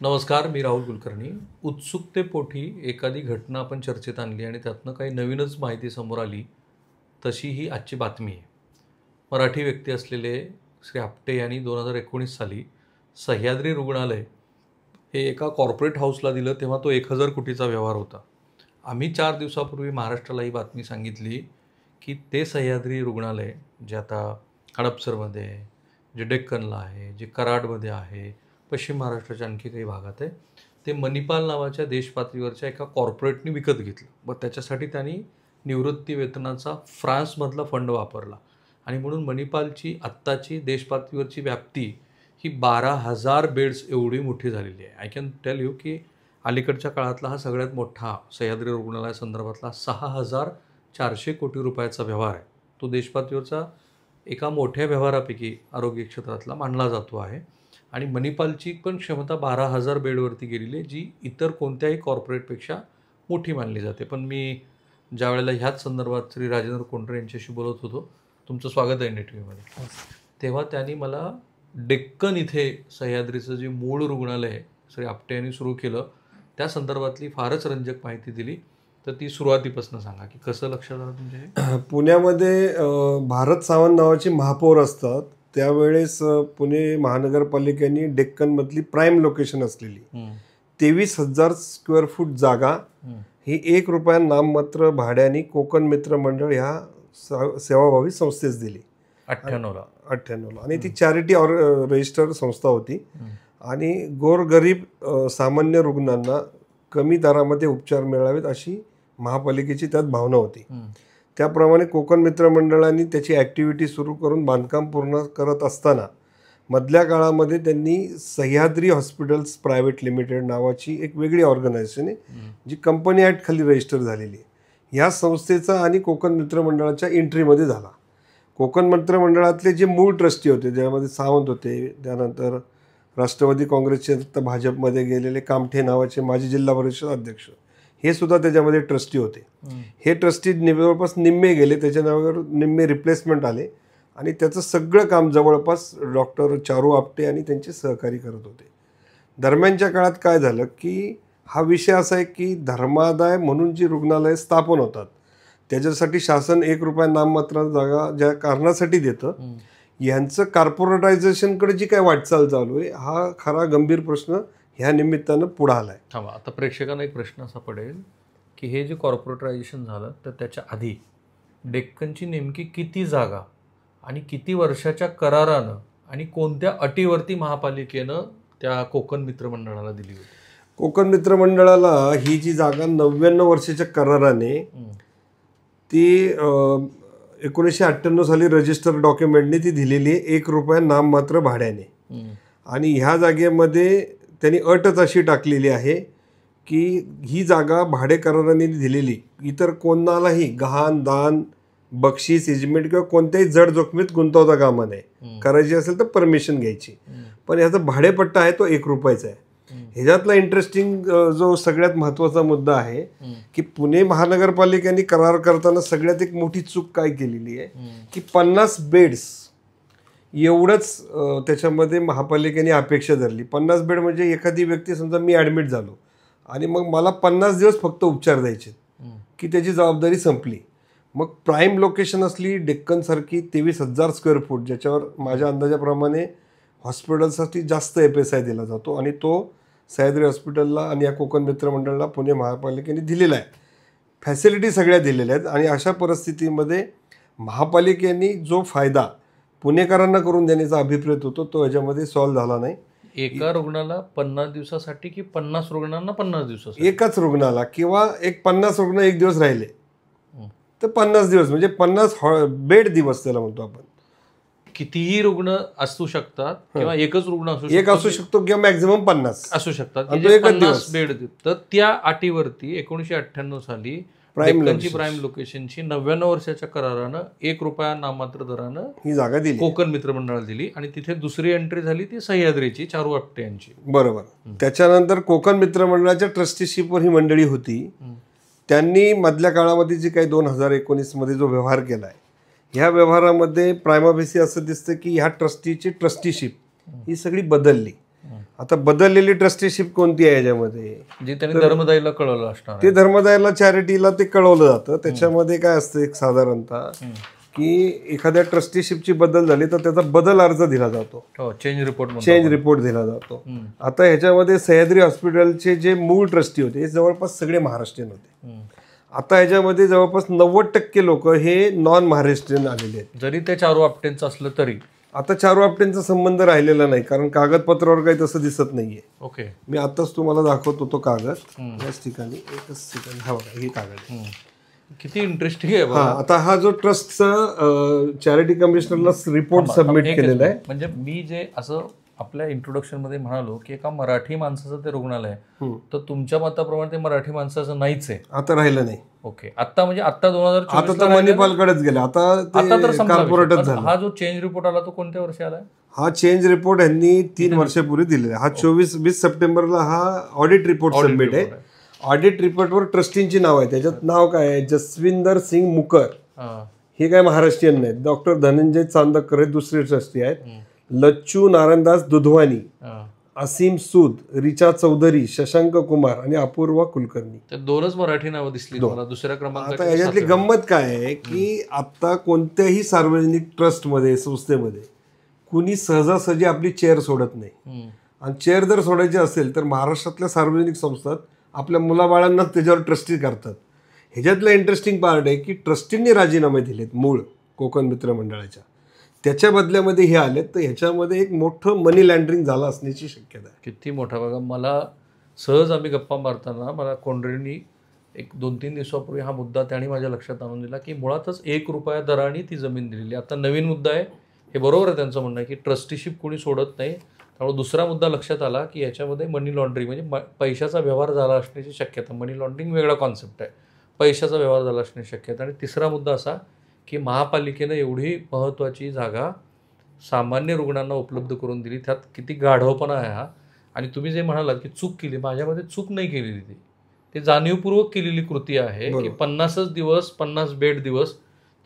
नमस्कार, मी राहुल कुलकर्णी. उत्सुकतेपोटी एखादी घटना आपण चर्चेत आणली आणि त्यातनं काही नवीनच माहिती समोर आली, तशी ही आजची बातमी आहे. मराठी व्यक्ती असलेले श्री आपटे यांनी 2019 साली सह्याद्री रुग्णालय हे एका कॉर्पोरेट हाऊसला दिलं, तेव्हा तो 1000 कोटीचा व्यवहार होता. आम्ही 4 दिवसापूर्वी महाराष्ट्राला ही बातमी सांगितली की ते सह्याद्री रुग्णालय जे आता हडपसरमध्ये आहे, जे डेक्कनला आहे, जे कराडमध्ये आहे, पश्चिम महाराष्ट्राच्या आणखी काही भागात आहे, ते मणिपाल नावाच्या देशपातळीवरच्या एका कॉर्पोरेटनी विकत घेतलं. मग त्याच्यासाठी त्यांनी निवृत्ती वेतनाचा फ्रान्समधला फंड वापरला आणि म्हणून मणिपालची आत्ताची देशपातळीवरची व्याप्ती ही 12,000 बेड्स एवढी मोठी झालेली आहे. आय कॅन टेल यू की अलीकडच्या काळातला हा सगळ्यात मोठा सह्याद्री रुग्णालयासंदर्भातला 6,400 कोटी रुपयाचा व्यवहार आहे. तो देशपातळीवरचा एका मोठ्या व्यवहारापैकी आरोग्य क्षेत्रातला मानला जातो आहे. आणि मणिपालची पण क्षमता 12,000 बेडवरती गेलेली आहे, जी इतर कोणत्याही कॉर्पोरेटपेक्षा मोठी मानली जाते. पण मी ज्या वेळेला ह्याच संदर्भात श्री राजेंद्र कोंडरे यांच्याशी बोलत होतो, तुमचं स्वागत आहे NTVमध्ये, तेव्हा त्यांनी मला डेक्कन इथे सह्याद्रीचं जे मूळ रुग्णालय श्री आपटे यांनी सुरू केलं त्या संदर्भातली फारच रंजक माहिती दिली. तर ती सुरुवातीपासून सांगा की कसं लक्षात आलं तुमच्या? पुण्यामध्ये भारत सावंत नावाचे महापौर असतात, त्यावेळेस पुणे महानगरपालिकेने डेक्कनमधली प्राईम लोकेशन असलेली 23,000 स्क्वेअर फूट जागा ही ₹1 नाममात्र भाड्याने कोकण मित्र मंडळ ह्या सेवाभावी संस्थेस दिली 98ला. आणि ती चॅरिटी रजिस्टर संस्था होती आणि गोरगरीब सामान्य रुग्णांना कमी दरामध्ये उपचार मिळावेत अशी महापालिकेची त्यात भावना होती. त्याप्रमाणे कोकण मित्र मंडळांनी त्याची ॲक्टिव्हिटी सुरू करून बांधकाम पूर्ण करत असताना मधल्या काळामध्ये त्यांनी सह्याद्री हॉस्पिटल्स प्रायव्हेट लिमिटेड नावाची एक वेगळी ऑर्गनायझेशन आहे, जी कंपनी ॲक्ट खाली रजिस्टर झालेली आहे. ह्या संस्थेचा आणि कोकण मित्र मंडळाच्या एंट्रीमध्ये झाला. कोकण मित्र मंडळातले जे मूळ ट्रस्टी होते, ज्यामध्ये सावंत होते, त्यानंतर राष्ट्रवादी काँग्रेसचे भाजपमध्ये गेलेले कामठे नावाचे माजी जिल्हा परिषद अध्यक्ष, हे सुद्धा त्याच्यामध्ये ट्रस्टी होते. हे ट्रस्टी जवळपास निम्मे गेले, त्याच्या नावावर निम्मे रिप्लेसमेंट आले आणि त्याचं सगळं काम जवळपास डॉक्टर चारू आपटे आणि त्यांचे सहकारी करत होते. दरम्यानच्या काळात काय झालं की हा विषय असा आहे की धर्मादाय म्हणून जी रुग्णालय स्थापन होतात त्याच्यासाठी शासन ₹1 नाममात्र जागा ज्या कारणासाठी देतं, यांचं कॉर्पोरेटायझेशनकडे जी काय वाटचाल चालू आहे हा खरा गंभीर प्रश्न ह्या निमित्तानं पुढे आलाय. थांबा, आता प्रेक्षकांना एक प्रश्न असा पडेल की हे जे कॉर्पोरेटायझेशन झालं तर त्याच्या आधी डेक्कनची नेमकी किती जागा आणि किती वर्षाच्या करारानं आणि कोणत्या अटीवरती महापालिकेनं त्या कोकण मित्र मंडळाला दिली होती? कोकण मित्र मंडळाला ही जी जागा 99 वर्षाच्या कराराने ती 1998 साली रजिस्टर डॉक्युमेंटने ती दिलेली आहे ₹1 नाममात्र भाड्याने. आणि ह्या जागेमध्ये त्यांनी अटच अशी टाकलेली आहे की ही जागा भाडे कराराने दिलेली इतर कोणालाही गहाण, दान, बक्षीस, इजमेंट किंवा कोणत्याही जड जोखमीत गुंतवता कामा नये. करायची असेल तर परमिशन घ्यायची, पण याचा भाडेपट्टा आहे तो ₹1 आहे. ह्याच्यातला इंटरेस्टिंग जो सगळ्यात महत्त्वाचा मुद्दा आहे की पुणे महानगरपालिकेने करार करताना सगळ्यात एक मोठी चूक काय केलेली आहे की 50 बेड्स एवढंच त्याच्यामध्ये महापालिकेने अपेक्षा धरली. 50 बेड म्हणजे एखादी व्यक्ती, समजा मी ॲडमिट झालो आणि मग मला 50 दिवस फक्त उपचार द्यायचे की त्याची जबाबदारी संपली. मग प्राईम लोकेशन असली डेक्कनसारखी 23,000 स्क्वेअर फूट, ज्याच्यावर माझ्या अंदाजाप्रमाणे हॉस्पिटलसाठी जास्त FSI दिला जातो आणि तो सह्याद्री हॉस्पिटलला आणि या कोकण मित्र मंडळाला पुणे महापालिकेने दिलेला आहे. फॅसिलिटी सगळ्या दिलेल्या आहेत आणि अशा परिस्थितीमध्ये महापालिकेने जो फायदा पुणेकरांना करून देण्याचा अभिप्रेत होतो तो याच्यामध्ये सॉल्व्ह झाला नाही. एका रुग्णाला 50 दिवसासाठी की 50 रुग्णांना 50 दिवसासाठी? एकाच रुग्णाला, किंवा एक 50 रुग्ण एक दिवस राहिले तर 50 दिवस, म्हणजे 50 बेड दिवस त्याला म्हणतो आपण. कितीही रुग्ण असू शकतात किंवा एकच रुग्ण असू शकतो किंवा मॅक्झिमम 50 असू शकतात, 50 बेड. तर त्या अटीवरती 1998 साली प्राईम लोकेशनची 99 वर्षाच्या करारानं ₹1 नाममात्र दरानं ही जागा दिली, कोकण मित्र मंडळाला दिली. आणि तिथे दुसरी एंट्री झाली ती सह्याद्रीची, चारू आपटे यांची. बरोबर. त्याच्यानंतर कोकण मित्र मंडळाच्या ट्रस्टीशिपवर ही मंडळी होती. त्यांनी मधल्या काळामध्ये जी काही 2019 मध्ये जो व्यवहार केला आहे, ह्या व्यवहारामध्ये प्रायमा फेसी असं दिसतं की ह्या ट्रस्टीची ट्रस्टीशिप ही सगळी बदलली आता बदललेली ट्रस्टीशिप कोणती आहे याच्यामध्ये? जे त्यांनी धर्मदायला कळवलं असणार ते धर्मदायला चॅरिटीला ते कळवलं जातं. त्याच्यामध्ये काय असतं एक साधारणतः की एखाद्या ट्रस्टीशिपची बदल झाली तर त्याचा बदल अर्ज दिला जातो, चेंज रिपोर्ट दिला जातो. आता ह्याच्यामध्ये सह्याद्री हॉस्पिटलचे जे मूळ ट्रस्टी होते हे जवळपास सगळे महाराष्ट्रीयन होते. आता ह्याच्यामध्ये जवळपास 90% लोक हे नॉन महाराष्ट्रीयन आलेले आहेत, जरी ते चारू आपटेंचं असलं तरी. आता चारू आपटेंचा संबंध राहिलेला नाही, कारण कागदपत्रावर काही तसं दिसत नाहीये. ओके, मी आताच तुम्हाला दाखवतो तो कागद याच ठिकाणी, एकच ठिकाणी. हा बघा, हे कागद आहे. किती इंटरेस्टिंग आहे. आता हा जो ट्रस्टचा चॅरिटी कमिशनरला रिपोर्ट सबमिट केलेला आहे. म्हणजे मी जे असं आपल्या इंट्रोडक्शन मध्ये म्हणालो की एका मराठी माणसाचं ते रुग्णालय आहे, तर तुमच्या मताप्रमाणे ते मराठी माणसाचं नाहीच आहे, आता राहिलं नाही. ओके, आता म्हणजे आता 2024 आता तर मणिपालकडेच गेला, आता तर कॉर्पोरेटच झाला. हा जो चेंज रिपोर्ट आला तो कोणत्या वर्षी आला? हा चेंज रिपोर्ट यांनी 3 वर्षापूर्वी दिलेला आहे. हा 20 सप्टेंबरला हा ऑडिट रिपोर्ट सबमिट आहे. ऑडिट रिपोर्टवर ट्रस्टींची नाव आहे. त्याच्यात नाव काय आहे? जसविंदर सिंग मुकर, हे काय महाराष्ट्रीयन नाहीत. डॉक्टर धनंजय चांदकर हे दुसरे ट्रस्टी आहेत. लच्चू नारायणदास दुधवानी, असीम सूद, रिचा चौधरी, शशांक कुमार आणि अपूर्वा कुलकर्णी. तर 2च मराठी नावं दिसली मला दुसऱ्या क्रमांकावर. आता याच्यातली गंमत काय आहे की आता कोणत्याही सार्वजनिक ट्रस्टमध्ये, संस्थेमध्ये कुणी सहजासहजी आपली चेअर सोडत नाही. आणि चेअर जर सोडायची असेल तर महाराष्ट्रातल्या सार्वजनिक संस्थात आपल्या मुलाबाळांना त्याच्यावर ट्रस्टी करतात. ह्याच्यातलं इंटरेस्टिंग पार्ट आहे की ट्रस्टींनी राजीनामे दिलेत मूळ कोकण मित्र मंडळाच्या, त्याच्या बदल्यामध्ये हे आले, तर ह्याच्यामध्ये एक मोठं मनी लँड्रिंग झालं असण्याची शक्यता आहे. किती मोठा बघा. मला सहज आम्ही गप्पा मारताना मला कोंढरेंनी एक 2-3 दिवसापूर्वी हा मुद्दा त्यांनी माझ्या लक्षात आणून दिला की मुळातच 1 रुपया दराने ती जमीन दिलेली. आता नवीन मुद्दा आहे, हे बरोबर आहे त्यांचं म्हणणं आहे की ट्रस्टीशिप कोणी सोडत नाही. त्यामुळे दुसरा मुद्दा लक्षात आला की याच्यामध्ये मनी लॉन्ड्रिंग म्हणजे पैशाचा व्यवहार झाला असण्याची शक्यता. मनी लॉन्ड्रिंग वेगळा कॉन्सेप्ट आहे, पैशाचा व्यवहार झाला असण्याची शक्यता. आणि तिसरा मुद्दा असा की महापालिकेनं एवढी महत्त्वाची जागा सामान्य रुग्णांना उपलब्ध करून दिली, त्यात किती गाढवपणा आहे हा. आणि तुम्ही जे म्हणालात की चूक केली, माझ्यामध्ये चूक नाही केलेली, ते जाणीवपूर्वक केलेली कृती आहे की 50च दिवस 50 बेड दिवस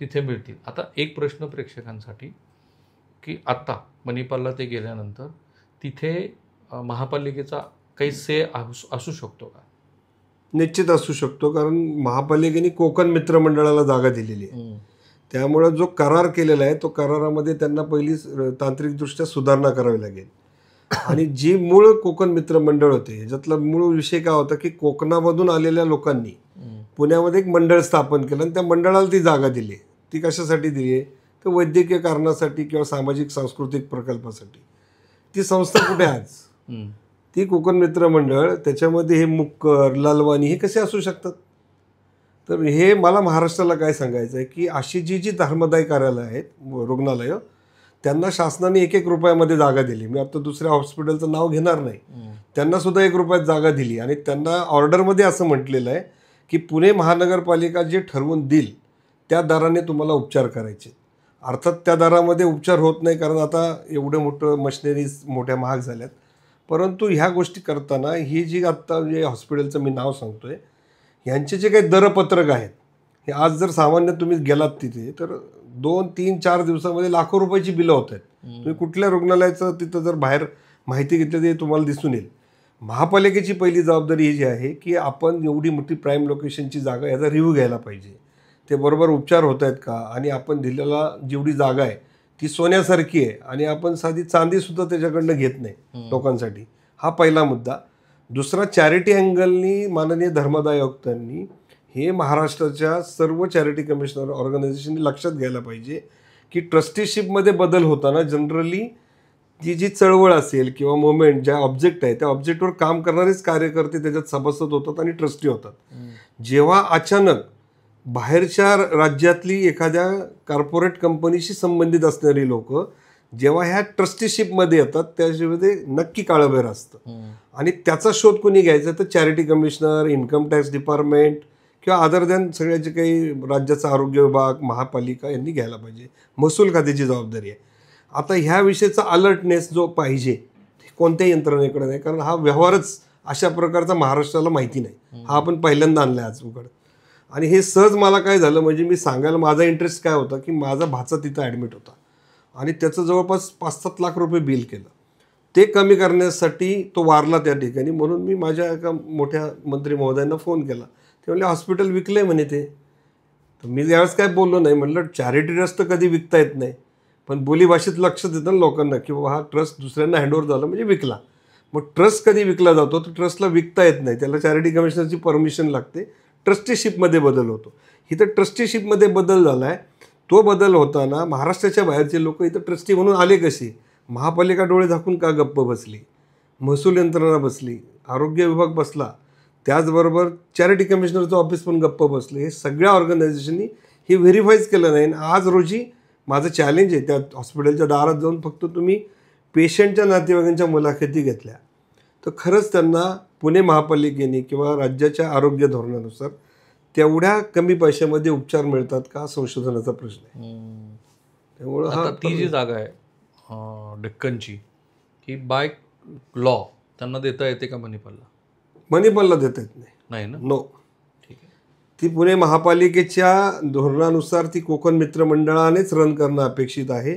तिथे मिळतील. आता एक प्रश्न प्रेक्षकांसाठी की आता मणिपालला ते गेल्यानंतर तिथे महापालिकेचा काही से असू शकतो का? निश्चित असू शकतो, कारण महापालिकेने कोकण मित्र मंडळाला जागा दिलेली आहे. त्यामुळे जो करार केलेला आहे तो करारामध्ये त्यांना पहिली तांत्रिकदृष्ट्या सुधारणा करावी लागेल. आणि जी मूळ कोकण मित्र मंडळ होते ह्याच्यातला मूळ विषय काय होता की कोकणामधून आलेल्या लोकांनी पुण्यामध्ये एक मंडळ स्थापन केलं आणि त्या मंडळाला ती जागा दिली. ती कशासाठी दिली आहे? तर वैद्यकीय कारणासाठी किंवा सामाजिक सांस्कृतिक प्रकल्पासाठी. ती संस्था कुठे आज? ती कोकण मित्र मंडळ. त्याच्यामध्ये हे मुक्कर, लालवानी हे कसे असू शकतात? तर हे मला महाराष्ट्राला काय सांगायचं आहे की अशी जी धर्मदाय कार्यालय आहेत, रुग्णालयं, त्यांना शासनाने 1-1 रुपयामध्ये जागा दिली. मी आता दुसऱ्या हॉस्पिटलचं नाव घेणार नाही, त्यांना सुद्धा 1 रुपयात जागा दिली. आणि त्यांना ऑर्डरमध्ये असं म्हटलेलं आहे की पुणे महानगरपालिका जे ठरवून देईल त्या दराने तुम्हाला उपचार करायचे. अर्थात त्या दरामध्ये उपचार होत नाही, कारण आता एवढं मोठं मशिनरीज मोठ्या महाग झाल्यात. परंतु ह्या गोष्टी करताना ही जी आत्ता जे हॉस्पिटलचं मी नाव सांगतोय ह्यांचे जे काही दरपत्रक आहेत हे आज जर सामान्य तुम्ही गेलात तिथे तर 2-3-4 दिवसामध्ये लाखो रुपयाची बिलं होत आहेत. तुम्ही कुठल्या रुग्णालयाचं तिथं जर बाहेर माहिती घेतली ते तुम्हाला दिसून येईल. महापालिकेची पहिली जबाबदारी ही जी आहे की आपण एवढी मोठी प्राईम लोकेशनची जागा याचा रिव्ह्यू घ्यायला पाहिजे. ते बरोबर उपचार होत आहेत का, आणि आपण दिलेला जेवढी जागा आहे ती सोन्यासारखी आहे आणि आपण साधी चांदीसुद्धा त्याच्याकडनं घेत नाही लोकांसाठी. हा पहिला मुद्दा. दुसरा, चॅरिटी अँगलनी माननीय धर्मदाय आयुक्तांनी हे महाराष्ट्राच्या सर्व चॅरिटी कमिशनर ऑर्गनायझेशननी लक्षात घ्यायला पाहिजे की ट्रस्टीशिपमध्ये बदल होताना जनरली ती जी चळवळ असेल किंवा मुवमेंट ज्या ऑब्जेक्ट आहे त्या ऑब्जेक्टवर काम करणारेच कार्यकर्ते त्याच्यात सभासद होतात आणि ट्रस्टी होतात. जेव्हा अचानक बाहेरच्या राज्यातली एखाद्या कॉर्पोरेट कंपनीशी संबंधित असणारी लोक जेव्हा ह्या ट्रस्टीशिपमध्ये येतात त्याच्यामध्ये नक्की काळबेर असतं. आणि त्याचा शोध कोणी घ्यायचा तर charity commissioner, income tax department किंवा अदर दॅन सगळ्याचे काही राज्याचा आरोग्य विभाग, महापालिका यांनी घ्यायला पाहिजे. महसूल खात्याची जबाबदारी आहे. आता ह्या विषयीचा अलर्टनेस जो पाहिजे कोणत्याही यंत्रणेकडे नाही, कारण हा व्यवहारच अशा प्रकारचा महाराष्ट्राला माहिती नाही. हा आपण पहिल्यांदा आणला आज उघड. आणि हे सहज मला काय झालं म्हणजे मी सांगायला माझा इंटरेस्ट काय होता की माझा भाचा तिथं ॲडमिट होता आणि त्याचं जवळपास 5-7 लाख रुपये बिल केलं. ते कमी करण्यासाठी तो वारला त्या ठिकाणी. म्हणून मी माझ्या एका मोठ्या मंत्री महोदयांना फोन केला. ते म्हणले हॉस्पिटल विकलं आहे म्हणे ते. तर मी यावेळेस काय बोललो नाही. म्हटलं चॅरिटी ट्रस्ट तर कधी विकता येत नाही, पण बोलीभाषेत लक्षात येतं ना लोकांना की बाबा हा ट्रस्ट दुसऱ्यांना हँडओव्हर झाला म्हणजे विकला. मग ट्रस्ट कधी विकला जातो तर ट्रस्टला विकता येत नाही, त्याला चॅरिटी कमिशनरची परमिशन लागते, ट्रस्टीशिपमध्ये बदल होतो. इथं ट्रस्टीशिपमध्ये बदल झाला आहे. तो बदल होताना महाराष्ट्राच्या बाहेरचे लोक इथं ट्रस्टी म्हणून आले कसे? महापालिका डोळे झाकून का गप्प बसली? महसूल यंत्रणा बसली, आरोग्य विभाग बसला, त्याचबरोबर चॅरिटी कमिशनरचं ऑफिस पण गप्प बसले. हे सगळ्या ऑर्गनायझेशननी हे व्हेरीफाईच केलं नाही. आज रोजी माझं चॅलेंज आहे, त्या हॉस्पिटलच्या दारात जाऊन फक्त तुम्ही पेशंटच्या नातेवाईकांच्या मुलाखती घेतल्या तर खरंच त्यांना पुणे महापालिकेने किंवा राज्याच्या आरोग्य धोरणानुसार तेवढ्या कमी पैशामध्ये उपचार मिळतात का, संशोधनाचा प्रश्न आहे. त्यामुळं आता ती जी जागा आहे डेक्कनची, ही बाय लॉ त्यांना देता येते का मणिपालला? मणिपालला देता येत नाही. नाही ना? नो. ठीक आहे. ती पुणे महापालिकेच्या धोरणानुसार ती कोकण मित्र मंडळानेच रन करणं अपेक्षित आहे.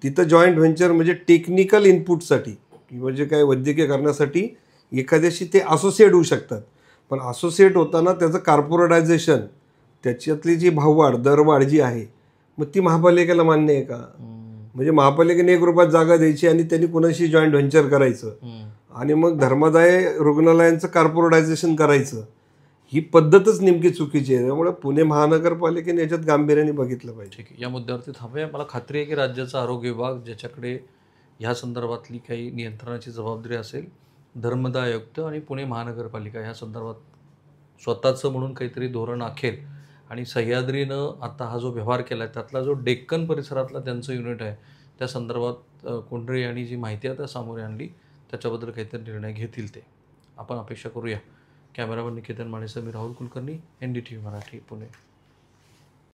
तिथं जॉईंट व्हेंचर म्हणजे टेक्निकल इनपुटसाठी किंवा जे काय वैद्यकीय करण्यासाठी एखाद्याशी ते असोसिएट होऊ शकतात, पण असोसिएट होताना त्याचं कॉर्पोरेटायझेशन, त्याच्यातली जी भाववाढ दरवाढ जी आहे, मग ती महापालिकेला मान्य आहे का? म्हणजे महापालिकेने 1 रुपयात जागा द्यायची आणि त्यांनी कुणाशी जॉईंट व्हेंचर करायचं आणि मग धर्मादाय रुग्णालयांचं कॉर्पोरेटायझेशन करायचं, ही पद्धतच नेमकी चुकीची आहे. त्यामुळे पुणे महानगरपालिकेने याच्यात गांभीर्याने बघितलं पाहिजे. ठीक आहे, या मुद्द्यावरती थांबूया. मला खात्री आहे की राज्याचा आरोग्य विभाग, ज्याच्याकडे ह्या संदर्भातली काही नियंत्रणाची जबाबदारी असेल, धर्मदाय आयुक्त आणि पुणे महानगरपालिका ह्या संदर्भात स्वतःचं म्हणून काहीतरी धोरण आखेल. आणि सह्याद्रीनं आता हा जो व्यवहार केला आहे त्यातला जो डेक्कन परिसरातला त्यांचं युनिट आहे त्या संदर्भात कोंढरे यांनी जी माहिती आहे त्या सामोरे आणली, त्याच्याबद्दल काहीतरी निर्णय घेतील ते आपण अपेक्षा करूया. कॅमेरामन निकेतन मानेसह मी राहुल कुलकर्णी, NDTV मराठी, पुणे.